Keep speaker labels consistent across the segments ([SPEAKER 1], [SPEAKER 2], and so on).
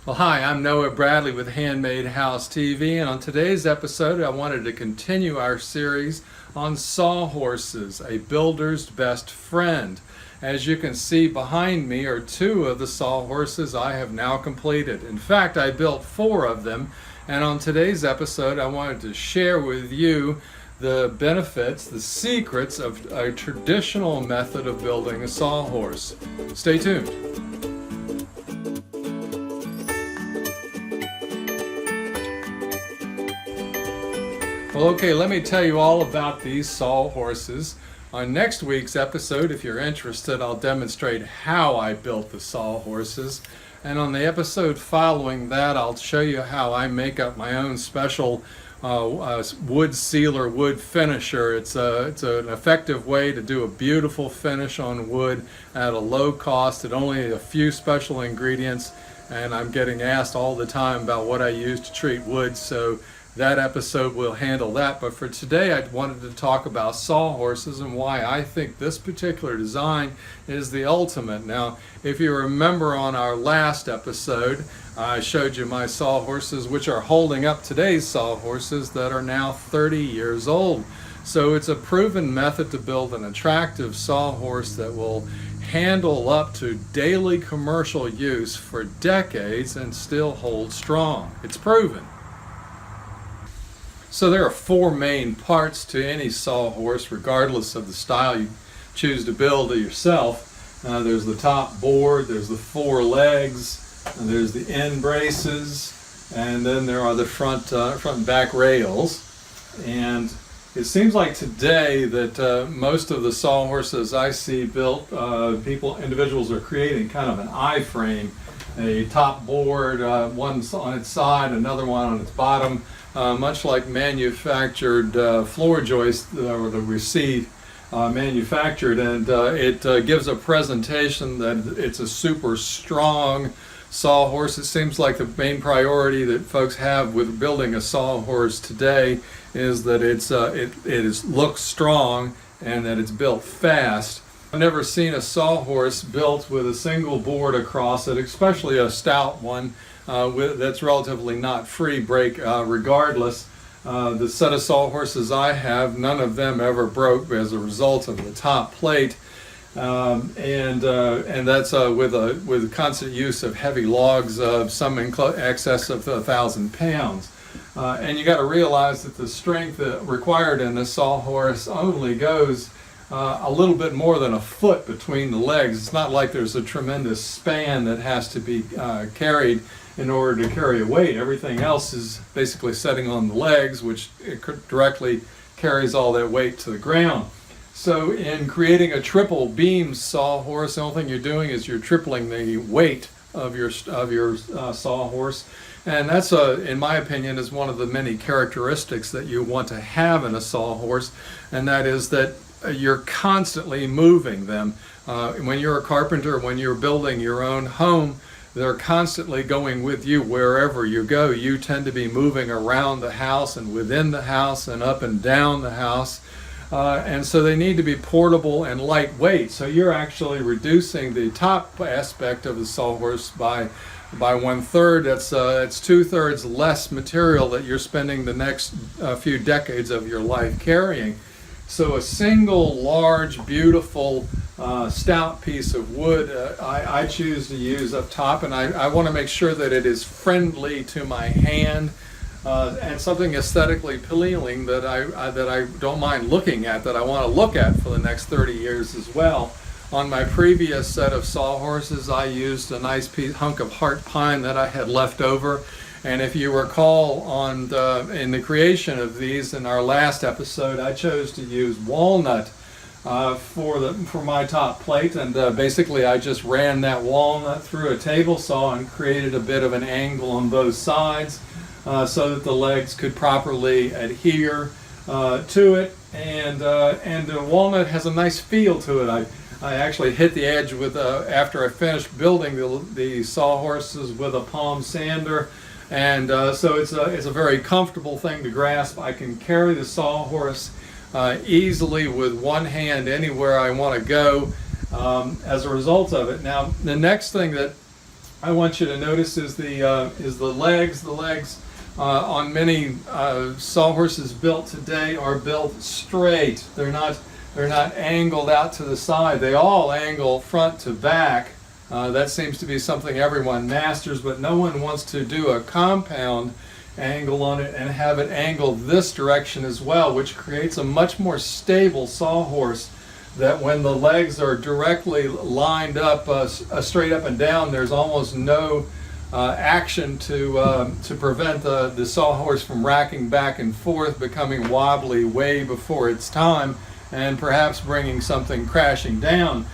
[SPEAKER 1] Well, hi, I'm Noah Bradley with Handmade House TV, and on today's episode I wanted to continue our series on Sawhorses, a builder's best friend. As you can see behind me are two of the Sawhorses I have now completed. In fact, I built 4 of them, and on today's episode I wanted to share with you the benefits, the secrets of a traditional method of building a sawhorse. Stay tuned. Well, okay, let me tell you all about these sawhorses. On next week's episode, if you're interested, I'll demonstrate how I built the sawhorses. And on the episode following that, I'll show you how I make up my own special wood sealer, wood finisher. It's an effective way to do a beautiful finish on wood at a low cost, at only a few special ingredients. And I'm getting asked all the time about what I use to treat wood, so that episode will handle that. But for today, I wanted to talk about sawhorses and why I think this particular design is the ultimate. Now, if you remember on our last episode, I showed you my sawhorses, which are holding up today's sawhorses that are now 30 years old. So it's a proven method to build an attractive sawhorse that will handle up to daily commercial use for decades and still hold strong. It's proven. So there are 4 main parts to any sawhorse, regardless of the style you choose to build it yourself. There's the top board, there's the 4 legs, and there's the end braces, and then there are the front and back rails. And it seems like today that most of the sawhorses I see built, individuals are creating kind of an I-frame, a top board, one on its side, another one on its bottom. Much like manufactured floor joists that we see manufactured, and it gives a presentation that it's a super strong sawhorse. It seems like the main priority that folks have with building a sawhorse today is that it looks strong and that it's built fast. I've never seen a sawhorse built with a single board across it, especially a stout one. That's relatively not free break regardless. The set of sawhorses I have, none of them ever broke as a result of the top plate, and that's with constant use of heavy logs, some in excess of 1,000 pounds. And you got to realize that the strength required in a sawhorse only goes a little bit more than a foot between the legs. It's not like there's a tremendous span that has to be carried in order to carry a weight. Everything else is basically setting on the legs, which it directly carries all that weight to the ground. So in creating a triple beam sawhorse, the only thing you're doing is you're tripling the weight of your sawhorse. And that's, in my opinion, is one of the many characteristics that you want to have in a sawhorse, and that is that you're constantly moving them. When you're a carpenter, when you're building your own home, they're constantly going with you wherever you go. You tend to be moving around the house and within the house and up and down the house. And so they need to be portable and lightweight. So you're actually reducing the top aspect of the sawhorse by 1/3. That's 2/3 less material that you're spending the next few decades of your life carrying. So a single large, beautiful, stout piece of wood I choose to use up top, and I want to make sure that it is friendly to my hand and something aesthetically appealing that I don't mind looking at, that I want to look at for the next 30 years as well. On my previous set of sawhorses, I used a nice hunk of heart pine that I had left over. And if you recall, in the creation of these in our last episode, I chose to use walnut for my top plate, and basically I just ran that walnut through a table saw and created a bit of an angle on both sides so that the legs could properly adhere to it. And the walnut has a nice feel to it. I actually hit the edge with after I finished building the sawhorses with a palm sander. And so it's a very comfortable thing to grasp. I can carry the sawhorse easily with one hand anywhere I want to go as a result of it. Now, the next thing that I want you to notice is the legs. The legs on many sawhorses built today are built straight. They're not angled out to the side. They all angle front to back. That seems to be something everyone masters, but no one wants to do a compound angle on it and have it angled this direction as well, which creates a much more stable sawhorse, that when the legs are directly lined up straight up and down, there's almost no action to prevent the sawhorse from racking back and forth, becoming wobbly way before its time, and perhaps bringing something crashing down.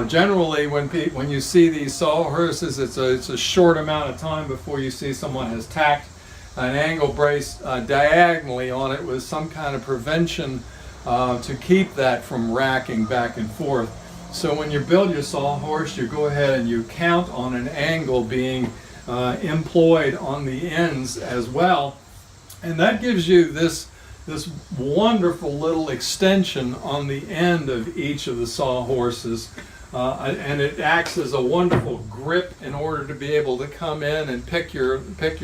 [SPEAKER 1] Generally, when you see these sawhorses, it's a short amount of time before you see someone has tacked an angle brace diagonally on it with some kind of prevention to keep that from racking back and forth. So when you build your sawhorse, you go ahead and you count on an angle being employed on the ends as well, and that gives you this wonderful little extension on the end of each of the sawhorses, and it acts as a wonderful grip in order to be able to come in and pick your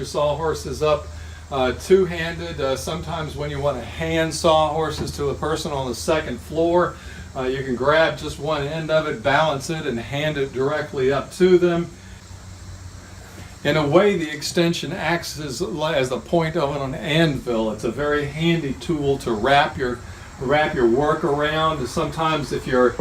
[SPEAKER 1] sawhorses up two-handed. Sometimes when you want to hand sawhorses to a person on the second floor, you can grab just one end of it, balance it, and hand it directly up to them. In a way, the extension acts as the point of an anvil. It's a very handy tool to wrap your work around. Sometimes if you're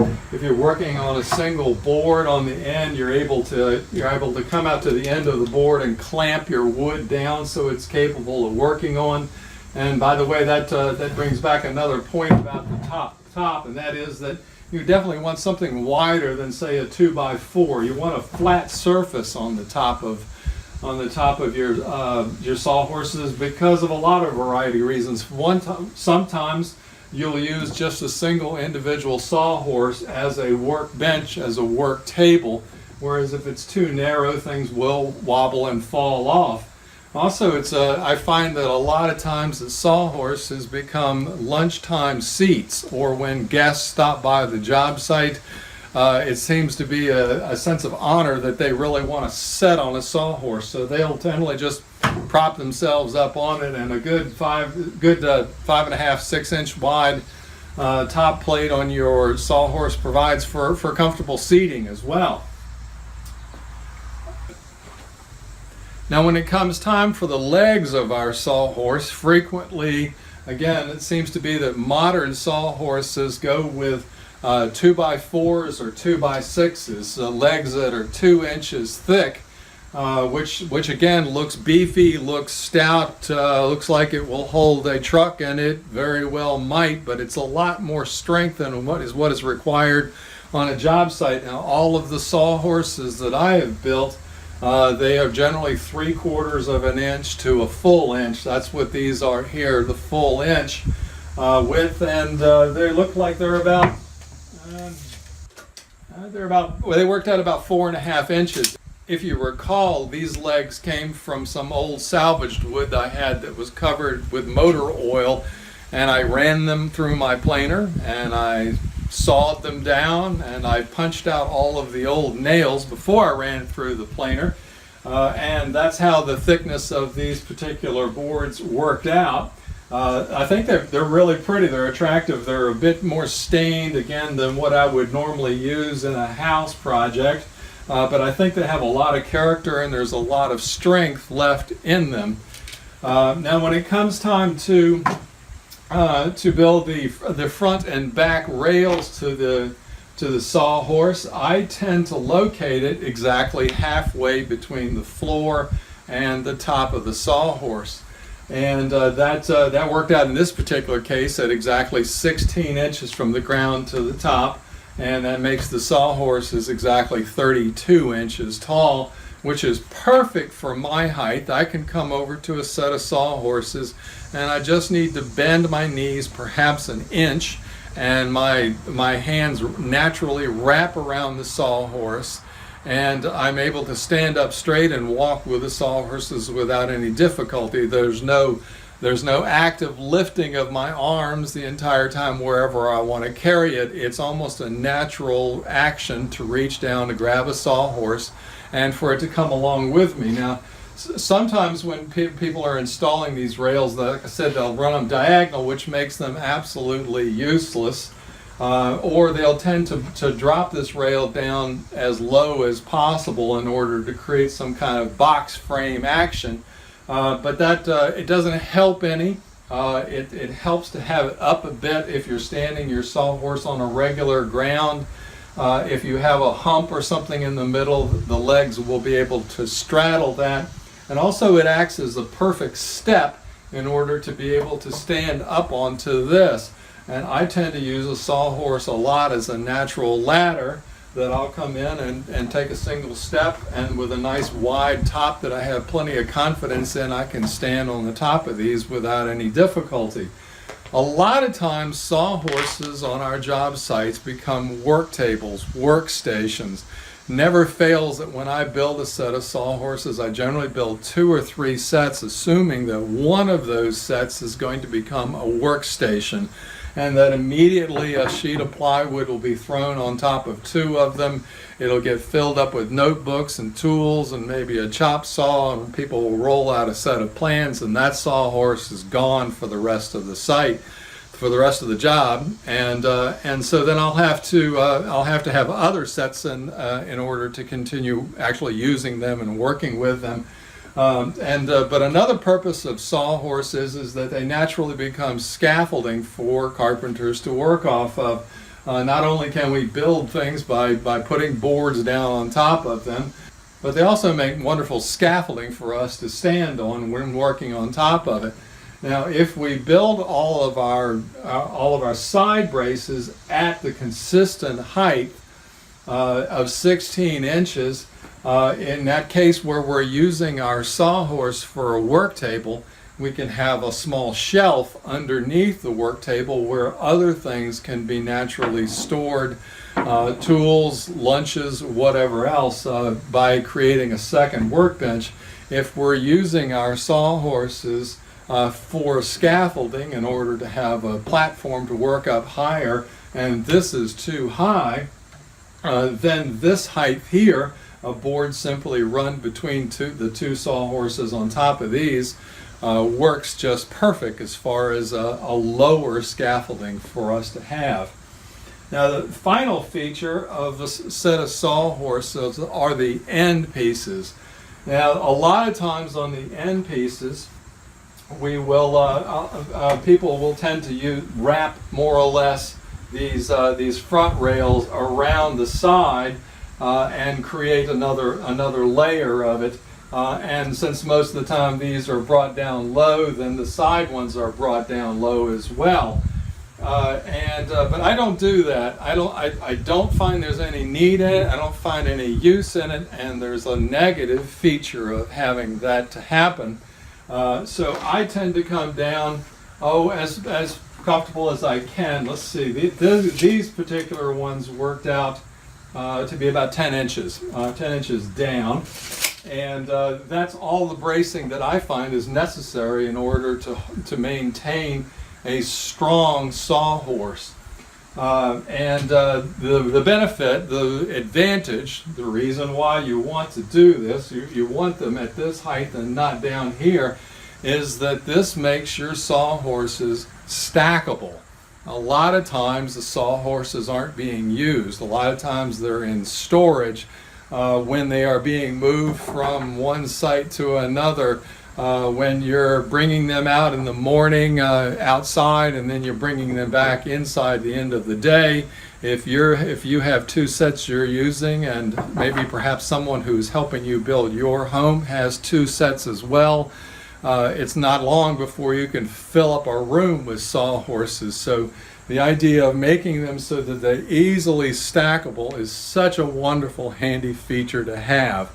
[SPEAKER 1] working on a single board on the end, you're able to come out to the end of the board and clamp your wood down so it's capable of working on. And by the way, that brings back another point about the top, and that is that you definitely want something wider than, say, a 2x4. You want a flat surface on the top of your sawhorses because of a lot of variety of reasons. Sometimes you'll use just a single individual sawhorse as a workbench, as a work table, whereas if it's too narrow, things will wobble and fall off. Also, I find that a lot of times the sawhorses become lunchtime seats, or when guests stop by the job site, it seems to be a sense of honor that they really want to sit on a sawhorse, so they'll generally just prop themselves up on it, and a good 5.5, 6 inch wide top plate on your sawhorse provides for comfortable seating as well. Now, when it comes time for the legs of our sawhorse, frequently, again, it seems to be that modern sawhorses go with 2x4s or 2x6s, legs that are 2 inches thick, which again looks beefy, looks stout, looks like it will hold a truck, and it very well might, but it's a lot more strength than what is required on a job site. Now, all of the sawhorses that I have built, they are generally 3/4 of an inch to a full inch. That's what these are here, the full inch width, and they look like they worked out about 4.5 inches. If you recall, these legs came from some old salvaged wood I had that was covered with motor oil, and I ran them through my planer, and I sawed them down, and I punched out all of the old nails before I ran it through the planer, and that's how the thickness of these particular boards worked out. I think they're really pretty. They're attractive. They're a bit more stained, again, than what I would normally use in a house project, but I think they have a lot of character, and there's a lot of strength left in them. Now, when it comes time to build the front and back rails to the sawhorse, I tend to locate it exactly halfway between the floor and the top of the sawhorse. And that worked out in this particular case at exactly 16 inches from the ground to the top, and that makes the sawhorses exactly 32 inches tall, which is perfect for my height. I can come over to a set of sawhorses, and I just need to bend my knees perhaps an inch, and my hands naturally wrap around the sawhorse, and I'm able to stand up straight and walk with the sawhorses without any difficulty. There's no active lifting of my arms the entire time wherever I want to carry it. It's almost a natural action to reach down to grab a sawhorse and for it to come along with me. Now, sometimes when people are installing these rails, like I said, they'll run them diagonal, which makes them absolutely useless. Or they'll tend to drop this rail down as low as possible in order to create some kind of box frame action. But that it doesn't help any. It helps to have it up a bit if you're standing your sawhorse on a regular ground. If you have a hump or something in the middle, the legs will be able to straddle that. And also it acts as a perfect step in order to be able to stand up onto this. And I tend to use a sawhorse a lot as a natural ladder that I'll come in and take a single step, and with a nice wide top that I have plenty of confidence in, I can stand on the top of these without any difficulty. A lot of times sawhorses on our job sites become work tables, workstations. Never fails that when I build a set of sawhorses, I generally build 2 or 3 sets, assuming that one of those sets is going to become a workstation, and that immediately a sheet of plywood will be thrown on top of 2 of them. It'll get filled up with notebooks and tools and maybe a chop saw, and people will roll out a set of plans, and that sawhorse is gone for the rest of the site, for the rest of the job. And so then I'll have to have other sets in order to continue actually using them and working with them. But another purpose of sawhorses is that they naturally become scaffolding for carpenters to work off of. Not only can we build things by putting boards down on top of them, but they also make wonderful scaffolding for us to stand on when working on top of it. Now, if we build all of our side braces at the consistent height of 16 inches, in that case where we're using our sawhorse for a work table, we can have a small shelf underneath the work table where other things can be naturally stored, tools, lunches, whatever else, by creating a second workbench. If we're using our sawhorses for scaffolding in order to have a platform to work up higher, and this is too high, then this height here, a board simply run between the 2 sawhorses on top of these, works just perfect as far as a lower scaffolding for us to have. Now, the final feature of the set of sawhorses are the end pieces. Now, a lot of times on the end pieces, we will people will tend to wrap more or less these front rails around the side and create another layer of it. And since most of the time these are brought down low, then the side ones are brought down low as well. But I don't do that. I don't find there's any need in it. I don't find any use in it, and there's a negative feature of having that to happen. So I tend to come down, as comfortable as I can. Let's see, these particular ones worked out to be about 10 inches down. And that's all the bracing that I find is necessary in order to maintain a strong sawhorse. The benefit, the advantage, the reason why you want to do this, you want them at this height and not down here, is that this makes your sawhorses stackable. A lot of times the sawhorses aren't being used. A lot of times they're in storage when they are being moved from one site to another. When you're bringing them out in the morning outside, and then you're bringing them back inside the end of the day. If you have 2 sets you're using, and maybe perhaps someone who's helping you build your home has 2 sets as well, it's not long before you can fill up a room with sawhorses. So the idea of making them so that they're easily stackable is such a wonderful, handy feature to have.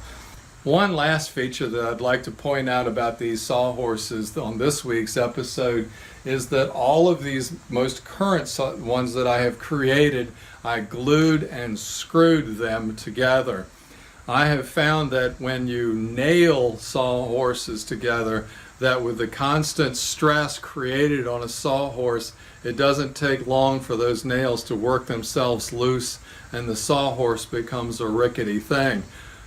[SPEAKER 1] One last feature that I'd like to point out about these sawhorses on this week's episode is that all of these most current ones that I have created, I glued and screwed them together. I have found that when you nail sawhorses together, that with the constant stress created on a sawhorse, it doesn't take long for those nails to work themselves loose and the sawhorse becomes a rickety thing.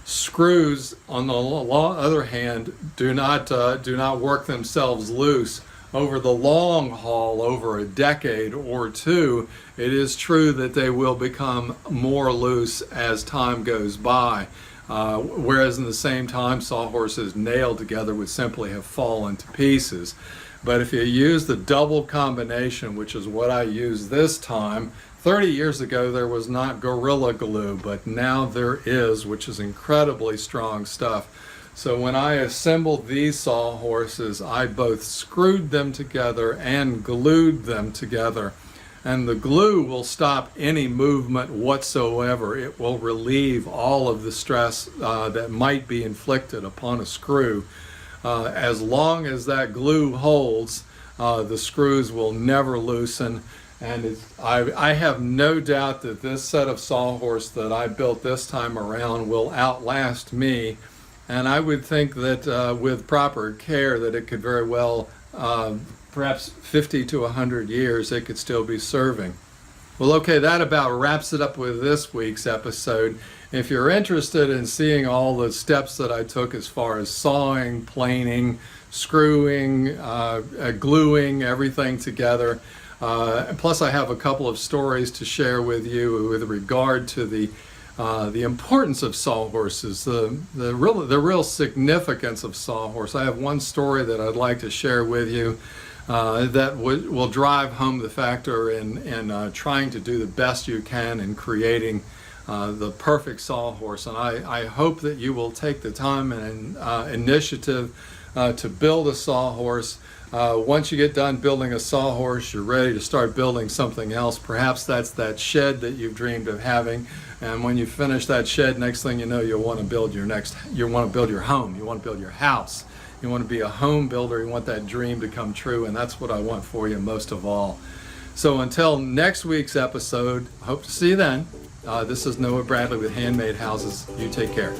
[SPEAKER 1] Screws, on the other hand, do not work themselves loose. Over the long haul, over a decade or two, it is true that they will become more loose as time goes by. Whereas in the same time, sawhorses nailed together would simply have fallen to pieces. But if you use the double combination, which is what I use this time, 30 years ago there was not Gorilla Glue, but now there is, which is incredibly strong stuff. So when I assembled these sawhorses, I both screwed them together and glued them together. And the glue will stop any movement whatsoever. It will relieve all of the stress that might be inflicted upon a screw. As long as that glue holds, the screws will never loosen. And I have no doubt that this set of sawhorse that I built this time around will outlast me. And I would think that with proper care that it could very well, perhaps 50 to 100 years, it could still be serving. Well, okay, that about wraps it up with this week's episode. If you're interested in seeing all the steps that I took as far as sawing, planing, screwing, gluing everything together, plus I have a couple of stories to share with you with regard to the importance of sawhorses, the real significance of sawhorse. I have one story that I'd like to share with you that will drive home the factor in trying to do the best you can in creating the perfect sawhorse. And I hope that you will take the time and initiative to build a sawhorse. Once you get done building a sawhorse, you're ready to start building something else. Perhaps that's that shed that you've dreamed of having. And when you finish that shed, next thing you know, you'll want to build your home. You want to build your house. You want to be a home builder. You want that dream to come true. And that's what I want for you most of all. So until next week's episode, hope to see you then. This is Noah Bradley with Handmade Houses. You take care.